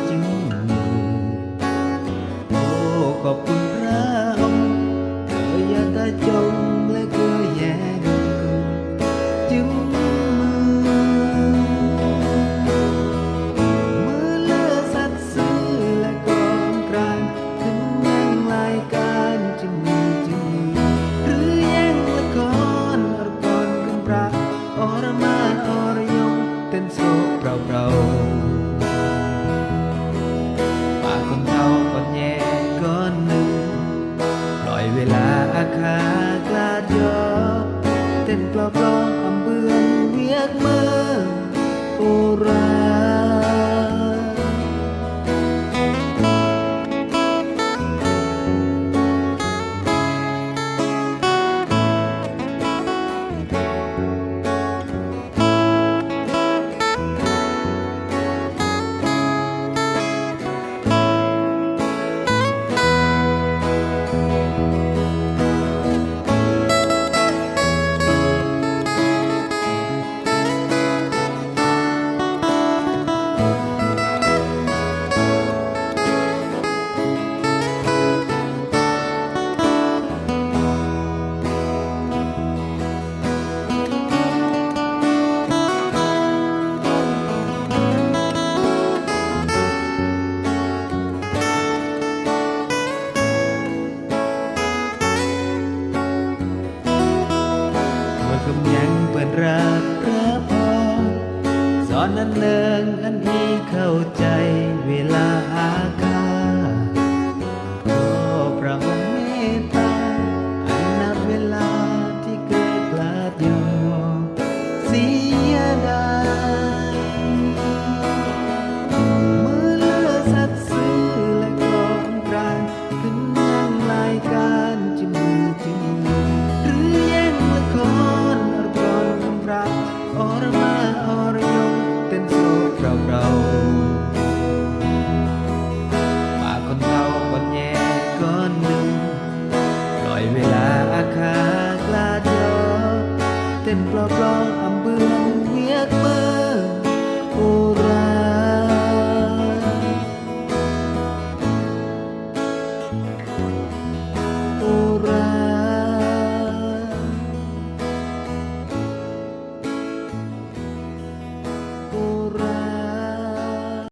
จึงโอ้ขอบคุณพระองค์เกิดยาตาจงและเกิดแย่จึงมือเลือสัตว์ซื้อและกองกลางถึงแย่งรายการจึงหรือแย่งละครอรกรกำปราอรมาอรยงเต้นโซเปล่าเปล่าป่าคนเท่าก่อนแย่ก่อนหนึ่งปล่อยเวลาอาคากลาดยอเต้นเปล่าเปล่าอำเบือนเวียกเมื่อโอรายังเปิดรักพระพรสอนนั้นเนิงอันที่เข้าใจเวลาอาฆาตก็พระองค์เมตตาอันนับเวลาที่เกิดพลาดยอเสียดายมือเลือสัตว์ซื้อและกองกลางขึ้นยังรายการจึงหรือแย่งละครอรมาอรยงเต้นโซเปล่าเปล่าป่าคนเท่าก่อนแย่ก่อนหนึ่งปล่อยเวลาอาคากลาดยอเต้นเปล่าเปล่าอำเบือนเวียกเมื่อโอรา